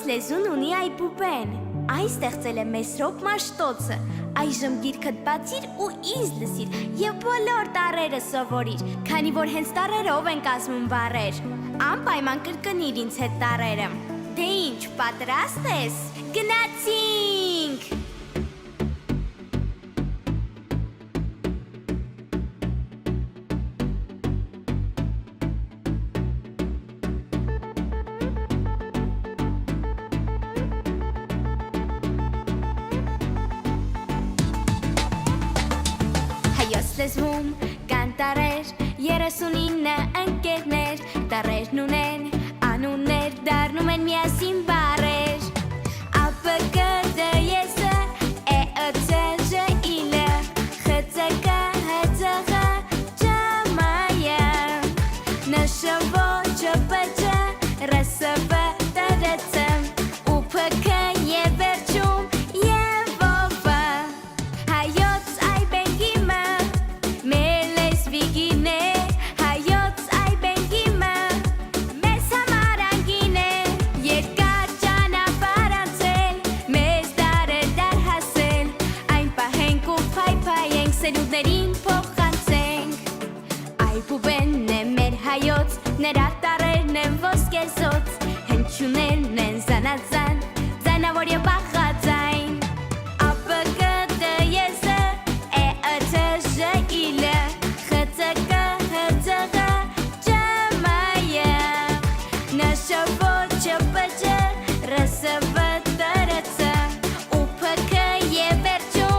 լեզուն ունի այբուբեն։ Այն ստեղծել է Մեսրոպ Մաշտոցը։ Այժմ գիրքդ բացիր ու ինձ լսիր եւ բոլոր տառերը սովորիր, քանի որ հենց տառերով են կազմում բառեր։ Անպայման կրկնիր ինձ հետ տառերը։ Դե ինչ, պատրաստ ես։ Գնացինք։ Լեզվում կան տառեր, 39 ընկերներ, տառերն ունեն անուններ, դառնում են միասին բառեր։ ԱՊԿ, ԴԵՍ, ԷԸՑ, ԺԻԼ, ԽՑԿ, ՀՑՂ, ՃՄՅ, ՆՇՎ, ՉՊՃ, ՌՍՎ, ՏՐՑ, ՈՒՓՔ եւ վերջում սերունդներին փոխանցենք, այբուբենն է մեր հայոց, նրա տառերն են ոսկեզոծ, հնչյուններն են զանազան, ձայնավոր և բաղաձայն, ԱՊԿ, ԴԵՍ, ԷԸՑ, ԺԻԼ, ԽՑԿ, ՀՑՂ, ՃՄՅ, ՆՇՎ, ЧՊՃ, ՌՍՎ, ՏՐՑ, ՈՒՓՔ և վերջում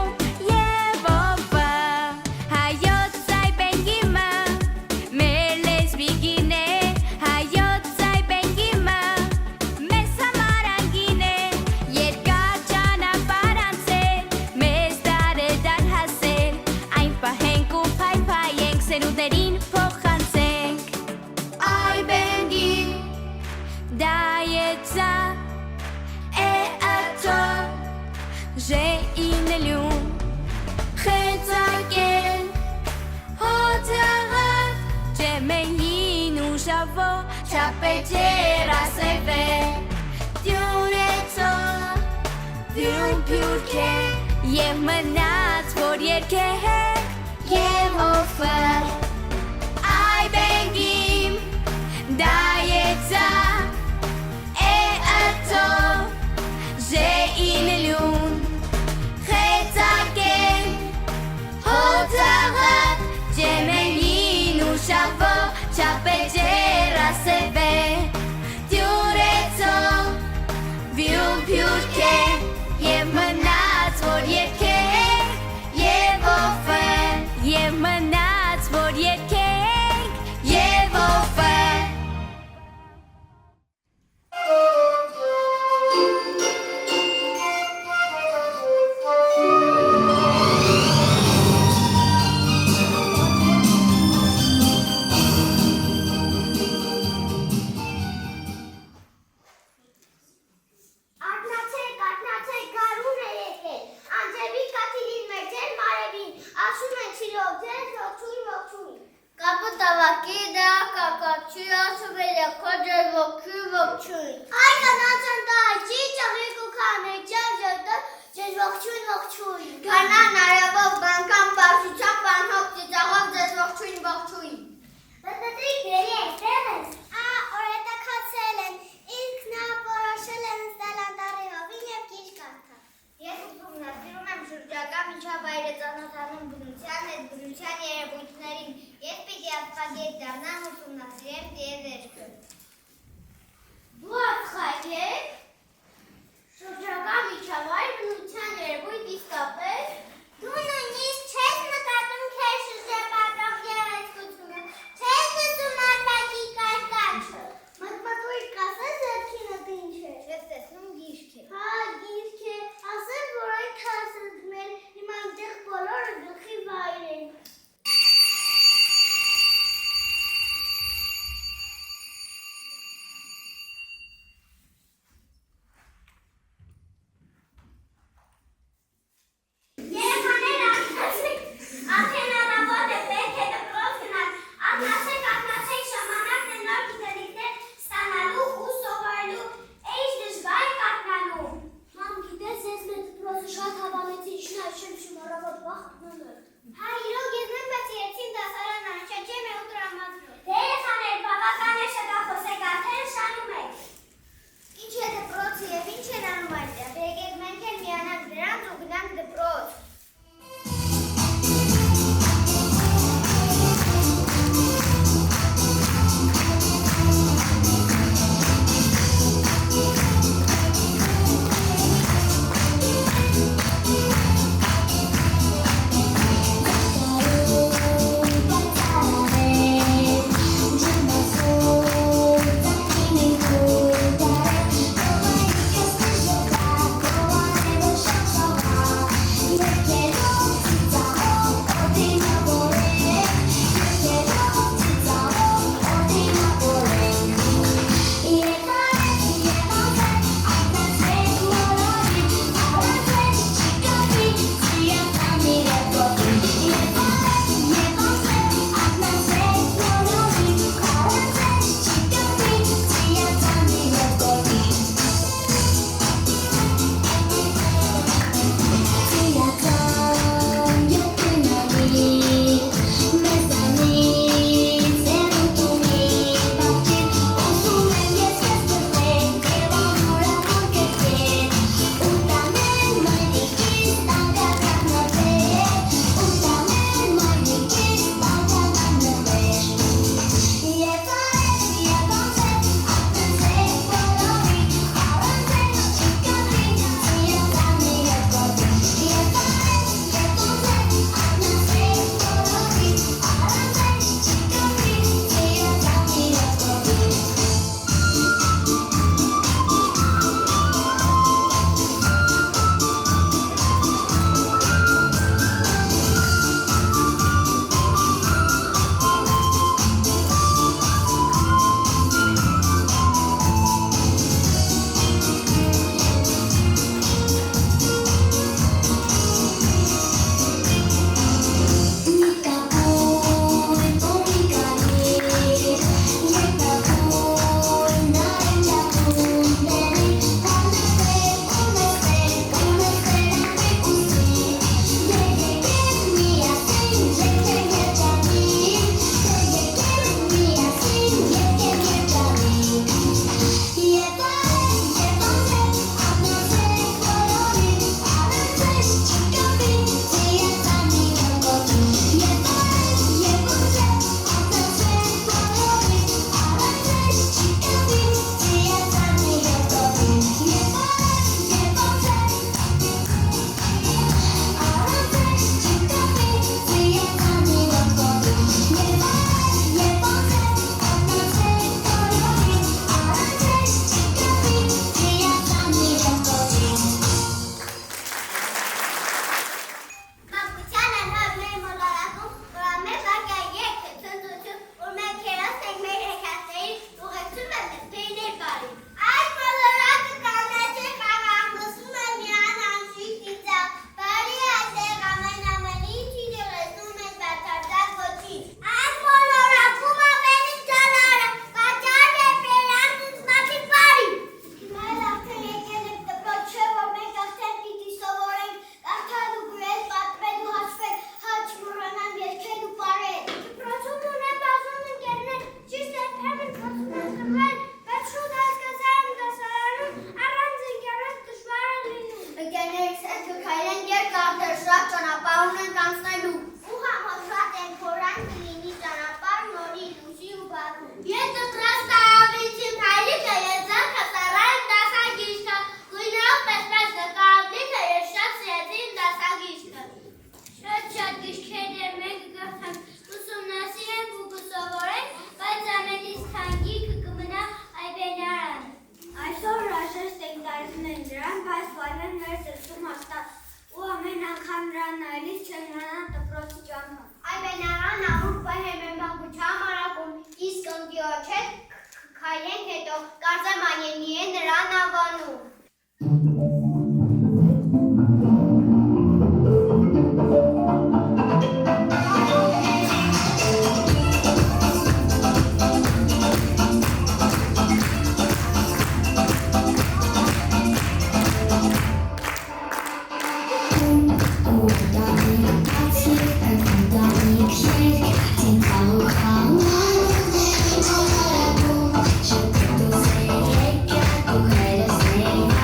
սերունդներին փոխանցենք, այբենգի, դայեցա, էաթո, ժեինելյուն, խեցակեն, հոթեղատ, ջեմեին ուշավո, չապեջեր ասևե, դյունեցո, դյուն պյուրքե, և մնաց, որ երկեհեք, և օվր, այբենգիմ, դայեցա, էաթո, ժեինելյուն, խեցակեն, հոթեղատ, ջեմեին ուշավո, չապեջեր ասևե, դյուրեցո, վյուն պյուրքե, և մնաց, որ երկեք, և օվր, և մնաց, որ երկենք, և օվր։ Արթնացեք, գարուն է եկել, անջևիկ կաթիլին մեր ձեր մարևին, ասում են չիրով ձեզ ողջույն, Կապը տավակի դա կակաչի ասվել է քո ձեր ողջույն, Այ կանացան դա աջի ճաղիկ ու կաներ ջավ ձեզ ողջույն, Կանան արևով բանկան բարսուչապ բանհոք ծիծաղով ձեզ ողջույն, Բտրիկ գրի այստեղ ես, օրետակացել են, իսկ նա որոշել են ստել անտառի հովին և կիչ կարդալ։ Ես ուսումնասիրում եմ շրջակա միջավայրը, ծանոթանում բնության հետ բնության երևույթներին, ես պիտի աստղագետ դառնամ, ուսումնասիրեմ տիեզերքը։ Դու աստղագետ, շրջակա միջավայր բնության երևույթ իսկապես, դու նույնիսկ չես նկատում քեզ շրջապատող գեղեցկությունը, չես լսում արտակի կարկաչը, մտմտույր կասես ձեռքինդ ինչ է։ Չես տեսնում գիրք է։ Հա, գիրք է, ասեմ, որ այն քասըտ մեր, հիմա այնտեղ բոլորը գլխի վայր են։ Երեխաներ, իրենք հետո կարծեմ Անյենի է նրան անվանում։ Thank you.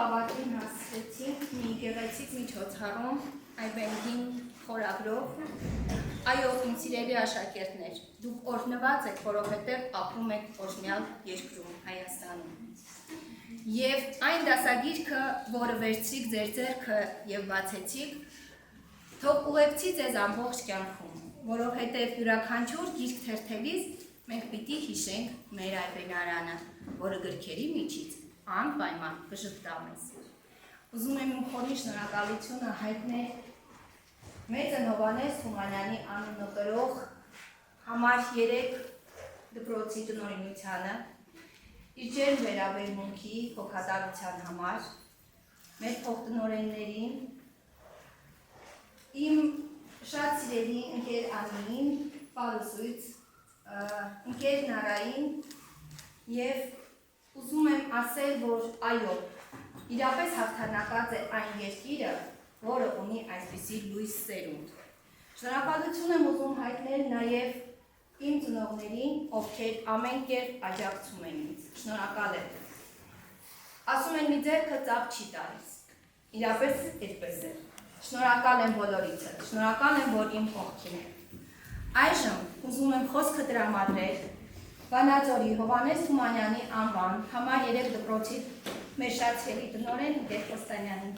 ավարտին հասցրեցինք մի գեղեցիկ միջոցառում այբենքին խորագրով։ Այո, իմ սիրելի աշակերտներ, դուք օրհնված եք, որովհետև ապրում եք օրհնյալ երկրում Հայաստանում։ Եվ այն դասագիրքը, որը վերցրիք ձեր ձեռքը եւ բացեցիք, թող ուղեկցի ձեզ ամբողջ կյանքում, որովհետև յուրաքանչյուր գիրք թերթելիս մենք պիտի հիշենք մեր այբենարանը, որը գրքերի միջից անպայման կժպտա մեզ։ Ուզում եմ իմ խորին շնորհակալությունը հայտնել մեծն Հովհաննես Թումանյանի անունը կրող համար 3 դպրոցի տնօրինությանը, իր ջերմ վերաբերմունքի հոգատարության համար, մեր փոխտնօրեններին, իմ շատ սիրելի ընկեր Աննին, պարուսույց, ընկեր Նարային և ուզում եմ ասել, որ այո, իրապես հաղթանակած է այն երկիրը, որը ունի այսպիսի լույս սերունդ։ Շնորհակալություն եմ ուզում հայտնել նաև իմ ծնողներին, ովքեր ամեն կերպ աջակցում են ինձ։ Շնորհակալ եմ։ Ասում են մի ձեռքը ծափ չի տալիս։ Իրապես այդպես է։ Շնորհակալ եմ բոլորիցը, շնորհակալ եմ, որ իմ կողքին եք։ Այժմ ուզում եմ խոսքը տրամադրել Վանաձորի Հովհաննես Թումանյանի անվան համար 3 դպրոցի մեր շատ սիրելի տնօրեն Գետ Կոստանյանին։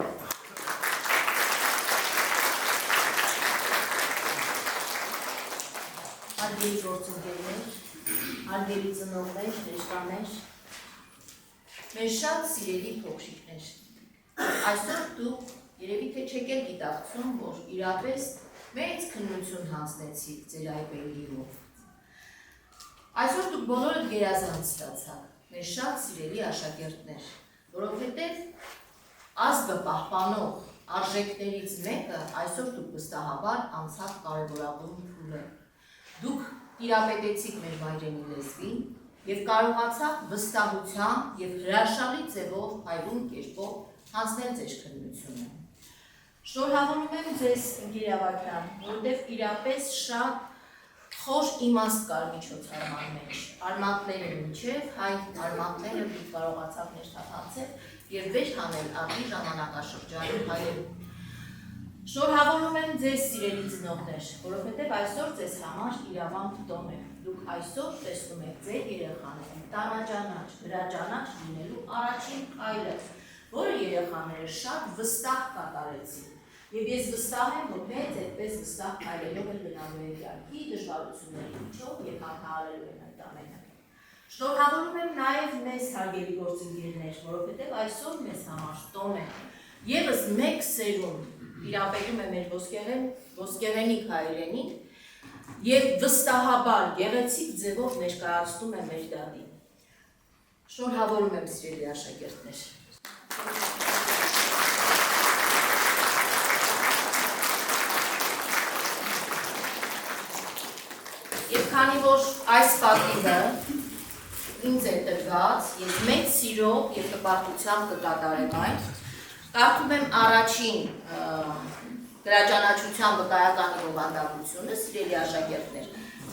Հարգելի գործընկերներ, հարգելի ծնողներ, հրեշտաներ, մեր շատ սիրելի փոքրիկներ, այսօր դուք երևի թե չեք էլ գիտակցում, որ իրապես մեծ քննություն հանձնեցիք ձեր այբերի մոտ։ Այսօր դուք բոլորդ գերազանց ստացաք, մեր շատ սիրելի աշակերտներ, որովհետև ազգը պահպանող արժեքներից մեկը այսօր դուք վստահաբար անցավ կարևորագույն փուլը։ Դուք տիրապետեցիք մեր վայրենի լեզվին և կարողացաք վստահությամբ և հրաշալի ձևով հայրուն կերպով հանձնել ձեր քննությունը։ Շնորհավորում եմ ձեզ ընկեր Ավագյան, որովհետև իրապես շատ խոր իմաստ կար միջոցառման մեջ։ Արմատները մինչև հայ արմատները դուք կարողացաք ներթափանցել և վեր հանել արդի ժամանակաշրջանի հայերում։ Շնորհավորում եմ ձեզ սիրելի ծնողներ, որովհետև այսօր ձեզ համար իրավամբ տոն է։ Դուք այսօր տեսնում եք ձեր երեխաներին տանաճանաչ, գրաճանաչ լինելու առաջին քայլը, որը երեխաները շատ վստահ կատարեցին։ Եվ ես վստահ եմ, որ հենց այդպես վստահ քայլելով էլ գնալու եք կյանքի դժվարությունների միջով և հաղթահարելու են այդ ամենը։ Շնորհավորում եմ նաև մեզ հարգելի գործընկերներ, որովհետև այսօր մեզ համար տոն է։ Եվս մեկ սերունդ իրապետում է մեր ոսկեղենիկ հայրենին և վստահաբար գեղեցիկ ձևով ներկայացնում է մեր դատին։ Շնորհավորում եմ սիրելի աշակերտներ։ Եվ քանի որ այս պատիվը ինձ է տրված, ես մեծ սիրով և տպարտությամբ կկատարեմ այն, կարդում եմ առաջին գրաճանաչության վկայականի բովանդակությունը, սիրելի աշակերտներ,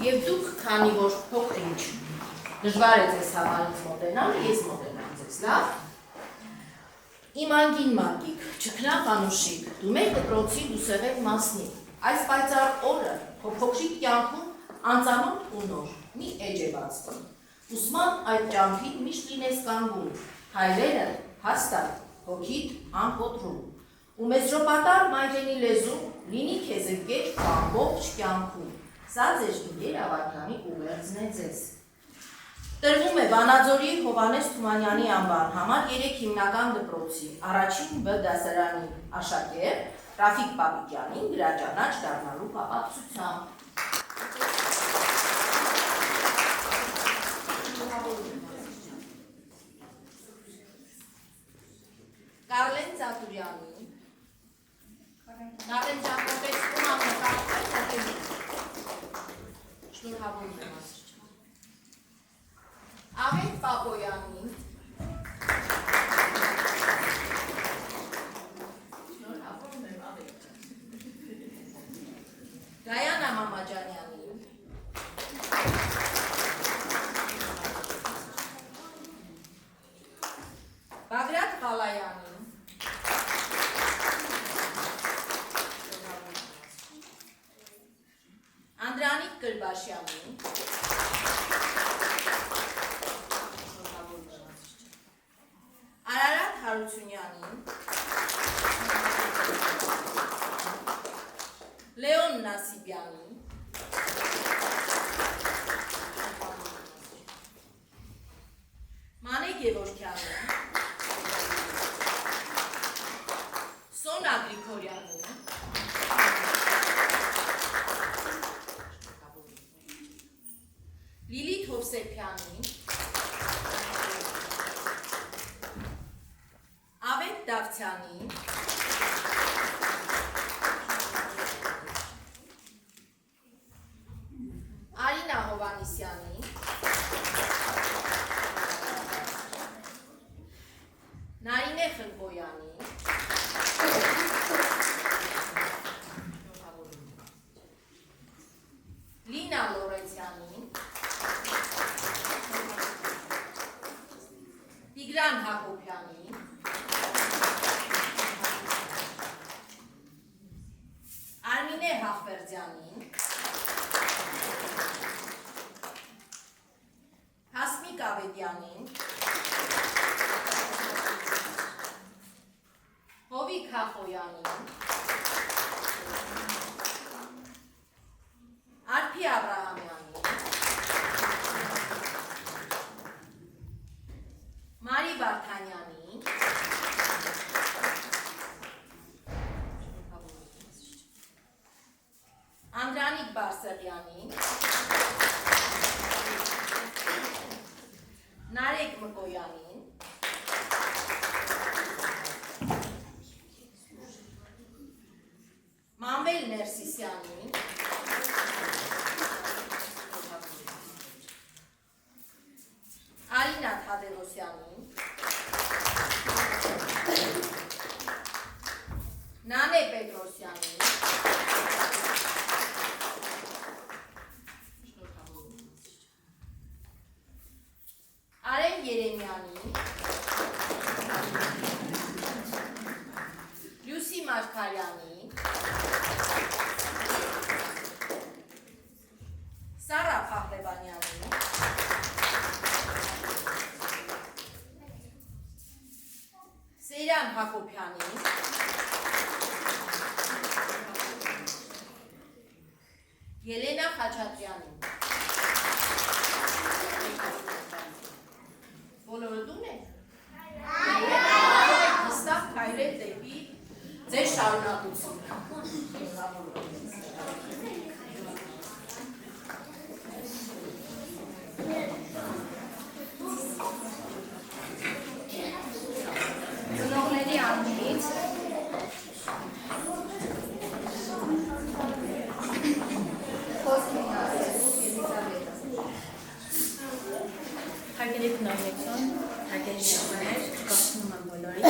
և դուք, քանի որ փոքր-ինչ դժվար է ձեզ համար ինձ մոտենալ, ես մոտենամ ձեզ, լավ։ Իմ անգին մանկիկ, չքնաղ անուշիկ, դու մեր դպրոցի դուսեղեն մասնիկ, այս պայծառ օրը քո փոքրիկ կյանքում անծանոթ ու նոր, մի էջ է բացվում, ուսման այդ ճամփին միշտ լինես կանգուն, հայրերը հաստատ, հոգիդ անկոտրում, ու մեծրոպատար մայրենի լեզուն լինի քեզ ընկեր ամբողջ կյանքում, սա ձեր ընկեր Ավագյանի ուղերձն է ձեզ։ Տրվում է Վանաձորի Հովհաննես Թումանյանի անվան համար 3 հիմնական դպրոցի առաջին Բ դասարանի աշակերտ Ռաֆիկ Պապիկյանին գրաճանաչ դառնալու կապակցությամբ։ Կարլեն Ծատուրյանին, Կարլեն ճամփորդեցում ամնակարդել շնորհավորում եմ ասրջան։ Ավետ Պապոյանին, շնորհավորում եմ Ավետ։ Գայանա Մամաջանյանին, Բագրատ Խալայանին, Գոլաշյանին, Արարատ Հարությունյանին, Լեոն Նասիբյանին, Մանե Գևորգյանին, Սոնա Գրիգորյանին, Լիլիթ Հովսեփյանին, Ավետ Դավթյանին, Արինա Հովանիսյանին, Նարինե Խնկոյանին, Լինա Լորենցյանին, Տիգրան Հակոբյանին, Արմինե Հախվերդյանին, Հասմիկ Ավետյանին, Հովիկ Հախոյանին, Արփի Աբրահամյանին, Մարի Վարդանյանին, Անդրանիկ Բարսեղյանին, Նարեկ Մկոյանին, Մանվել Ներսիսյանին, Արինա Թադևոսյանին, Նանե Պետրոսյանին, Արեն Երեմյանին, Լյուսի Մարգարյանին, Սարա Փախլևանյանին, Սեյրան Հակոբյանին, Ելենա Խաչատրյանին, բոլորը դուն եք, հստակ քայլել դեպի ձեր շարունակությունը։ Ծնողների անունից Հարգելի քննադատություն, հարգելի շրջաններ, ողջունում եմ բոլորին։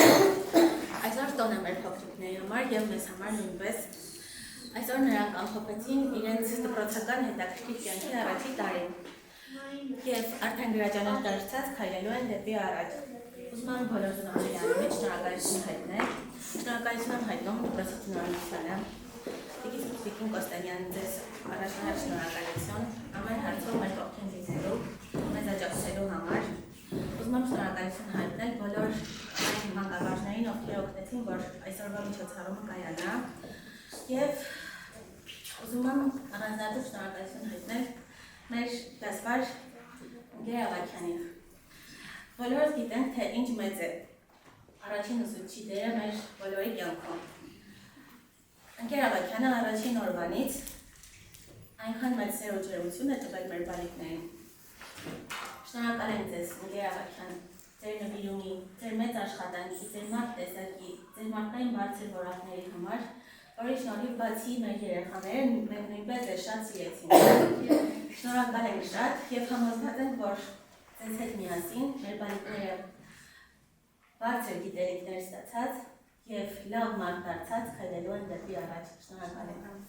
Այսօր տոն է մեր փոքրիկների համար եւ մեզ համար նույնպես։ Այսօր նրանք ամփոփեցին իրենց դպրոցական հետաքրքիր կյանքի առաջի տարին եւ արդեն գրաճանաչ դարձած քայլելու են դեպի առաջ։ Ուզում եմ բոլոր ծնողների անունից շնորհակալություն հայտնել։ Շնորհակալություն եմ հայտնում դպրոցի տնօրինությանը։ Տիկին Կոստանյան, ձեզ առաջնահերթ շնորհակալություն ամեն հարցով մեր կողքին լինելու, մեզ աջակցելու համար։ Ուզում եմ շնորհակալություն հայտնել բոլոր այն մանկավարժներին, ովքեր օգնեցին, որ այսօրվա միջոցառումը կայանա, եւ ուզում եմ առանձնապես շնորհակալություն հայտնել մեր դասվար Գեյ Ավակյանին։ Բոլորս գիտենք, թե ինչ մեծ է առաջին ուսուցչի դերը մեր բոլորի կյանքում։ Գեյ Ավակյանը առաջին օրվանից այնքան մեծ սեր ու ջերմություն է տվել մեր բալիկներին։ Շնորհակալ եմ ձեզ, Գեյ Ավակյան, ձեր նվիրումի, ձեր մեծ աշխատանքի, ձեր մարդ տեսակի, ձեր մարդկային բարձր որակների համար, որի շնորհիվ բացի մեր երեխաները մենք նույնպես ձեզ շատ սիրեցինք։ Շնորհակալ ենք շատ եւ համոզված ենք, որ ձեզ հետ միասին մեր բալիկները բարձր գիտելիքներ ստացած եւ լավ մարդ դարձած քայլելու են դեպի առաջ։ Շնորհակալ եմ։